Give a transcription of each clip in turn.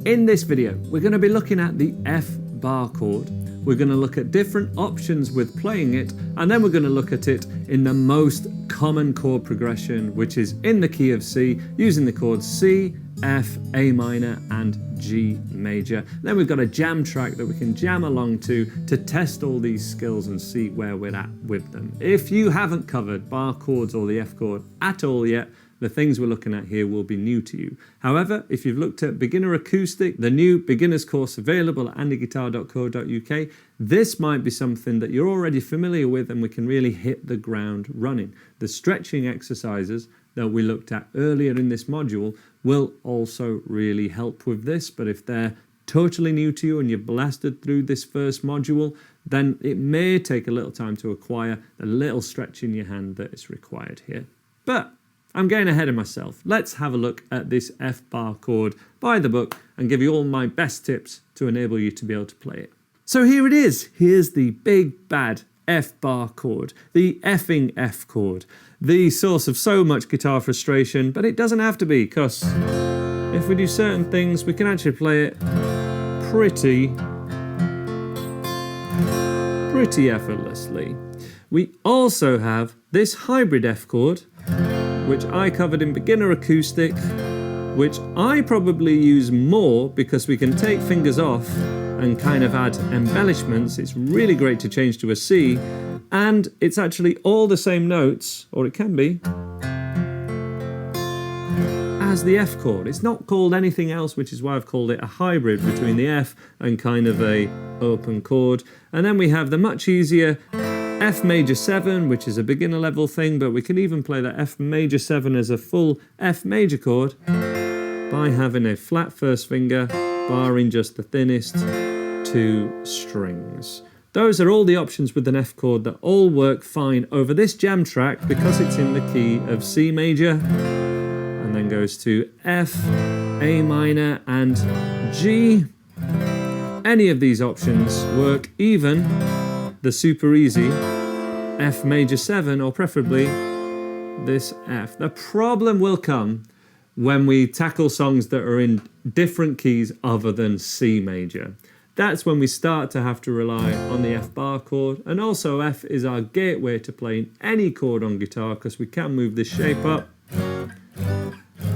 In this video, we're going to be looking at the F bar chord. We're going to look at different options with playing it, and then we're going to look at it in the most common chord progression, which is in the key of C, using the chords C, F, A minor, and G major. Then we've got a jam track that we can jam along to test all these skills and see where we're at with them. If you haven't covered bar chords or the F chord at all yet, the things we're looking at here will be new to you. However, if you've looked at Beginner Acoustic, the new beginner's course available at andyguitar.co.uk, this might be something that you're already familiar with and we can really hit the ground running. The stretching exercises that we looked at earlier in this module will also really help with this, but if they're totally new to you and you've blasted through this first module, then it may take a little time to acquire the little stretch in your hand that is required here. But I'm getting ahead of myself. Let's have a look at this F bar chord by the book and give you all my best tips to enable you to be able to play it. So here it is. Here's the big bad F bar chord, the effing F chord, the source of so much guitar frustration, but it doesn't have to be, because if we do certain things, we can actually play it pretty effortlessly. We also have this hybrid F chord, which I covered in Beginner Acoustic, which I probably use more because we can take fingers off and kind of add embellishments. It's really great to change to a C, and it's actually all the same notes, or it can be, as the F chord. It's not called anything else, which is why I've called it a hybrid between the F and kind of a open chord. And then we have the much easier F major 7, which is a beginner level thing, but we can even play that F major 7 as a full F major chord by having a flat first finger, barring just the thinnest 2 strings. Those are all the options with an F chord that all work fine over this jam track because it's in the key of C major and then goes to F, A minor, and G. Any of these options work, even the super easy F major 7, or preferably this F. The problem will come when we tackle songs that are in different keys other than C major. That's when we start to have to rely on the F bar chord, and also F is our gateway to playing any chord on guitar, because we can move this shape up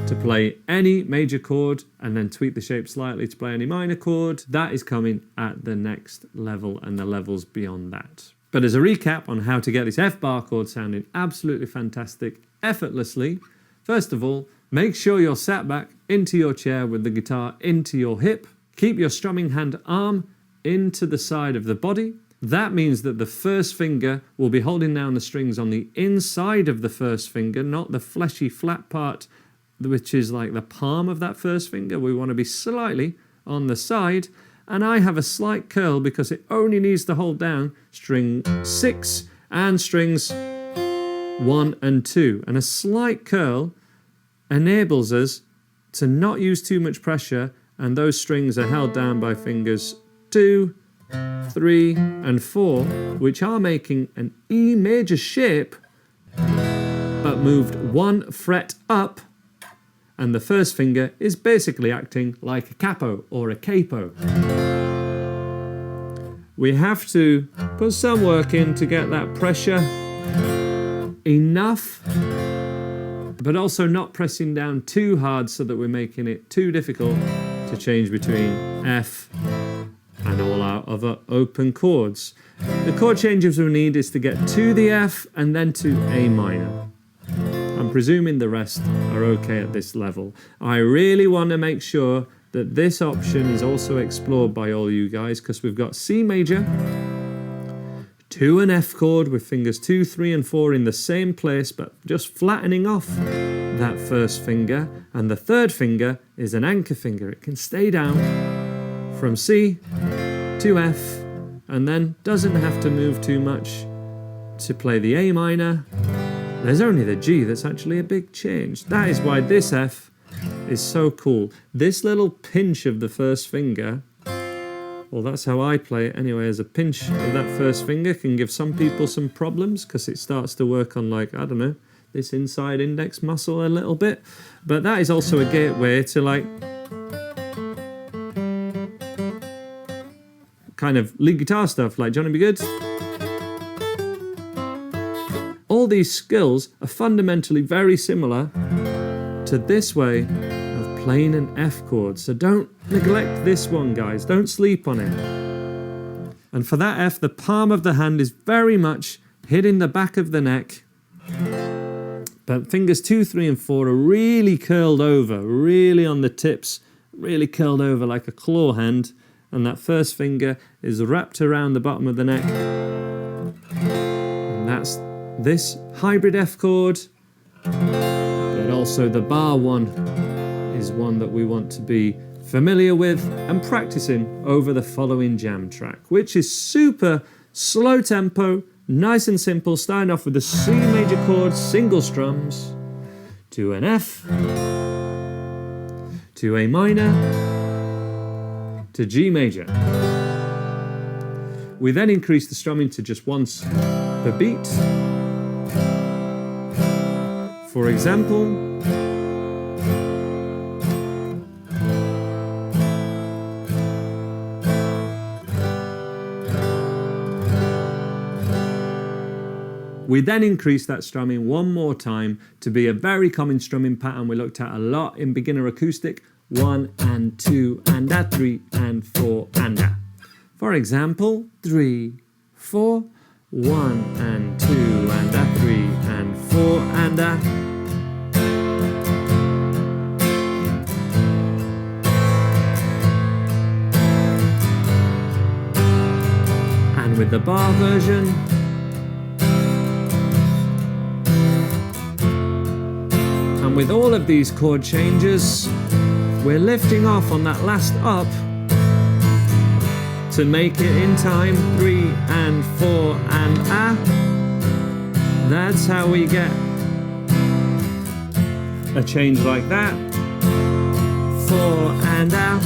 to play any major chord and then tweak the shape slightly to play any minor chord. That is coming at the next level and the levels beyond that. But as a recap on how to get this F bar chord sounding absolutely fantastic effortlessly, first of all, make sure you're sat back into your chair with the guitar into your hip. Keep your strumming hand arm into the side of the body. That means that the first finger will be holding down the strings on the inside of the first finger, not the fleshy flat part, which is like the palm of that first finger. We want to be slightly on the side, and I have a slight curl because it only needs to hold down string 6 and strings 1 and 2, and a slight curl enables us to not use too much pressure, and those strings are held down by fingers 2, 3 and 4, which are making an E major shape but moved 1 fret up, and the first finger is basically acting like a capo or a capo. We have to put some work in to get that pressure enough, but also not pressing down too hard so that we're making it too difficult to change between F and all our other open chords. The chord changes we need is to get to the F and then to A minor. I'm presuming the rest are okay at this level. I really want to make sure that this option is also explored by all you guys, because we've got C major to an F chord with fingers 2, 3 and 4 in the same place, but just flattening off that first finger, and the third finger is an anchor finger. It can stay down from C to F and then doesn't have to move too much to play the A minor. There's only the G that's actually a big change. That is why this F is so cool. This little pinch of the first finger, well, that's how I play it anyway, as a pinch of that first finger can give some people some problems because it starts to work on, like, I don't know, this inside index muscle a little bit. But that is also a gateway to, like, kind of lead guitar stuff like Johnny B. Good. All these skills are fundamentally very similar to this way of playing an F chord. So don't neglect this one, guys. Don't sleep on it. And for that F, the palm of the hand is very much hitting the back of the neck. But fingers 2, 3, and 4 are really curled over, really on the tips, really curled over like a claw hand. And that first finger is wrapped around the bottom of the neck. And that's this hybrid F chord. But also the bar one is one that we want to be familiar with and practicing over the following jam track, which is super slow tempo, nice and simple, starting off with the C major chord, single strums, to an F, to A minor, to G major. We then increase the strumming to just once per beat. For example, we then increase that strumming one more time to be a very common strumming pattern we looked at a lot in beginner acoustic. 1 and 2 and a 3 and 4 and a. For example, 3, 4, 1 and 2 and a 3 and 4 and a. And with the bar version, and with all of these chord changes, we're lifting off on that last up to make it in time 3 and 4 and a. That's how we get a change like that. 4 and a.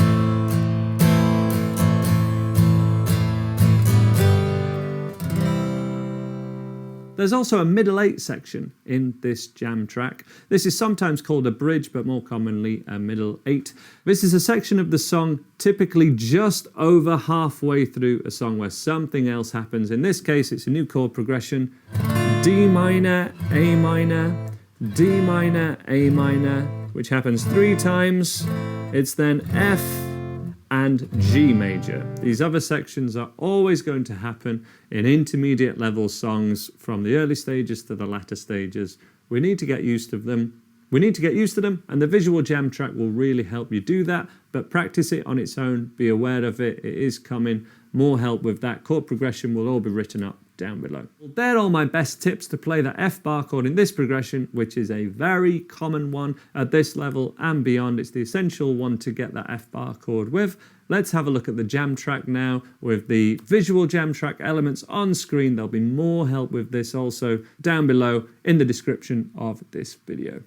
There's also a middle 8 section in this jam track. This is sometimes called a bridge, but more commonly a middle 8. This is a section of the song typically just over halfway through a song where something else happens. In this case, it's a new chord progression. D minor, A minor, D minor, A minor, which happens 3 times. It's then F and G major. These other sections are always going to happen in intermediate level songs from the early stages to the latter stages. We need to get used to them. And the visual jam track will really help you do that, but practice it on its own. Be aware of it. It is coming. More help with that. Chord progression will all be written up down below. Well, they're all my best tips to play the F bar chord in this progression, which is a very common one at this level and beyond. It's the essential one to get that F bar chord with. Let's have a look at the jam track now with the visual jam track elements on screen. There'll be more help with this also down below in the description of this video.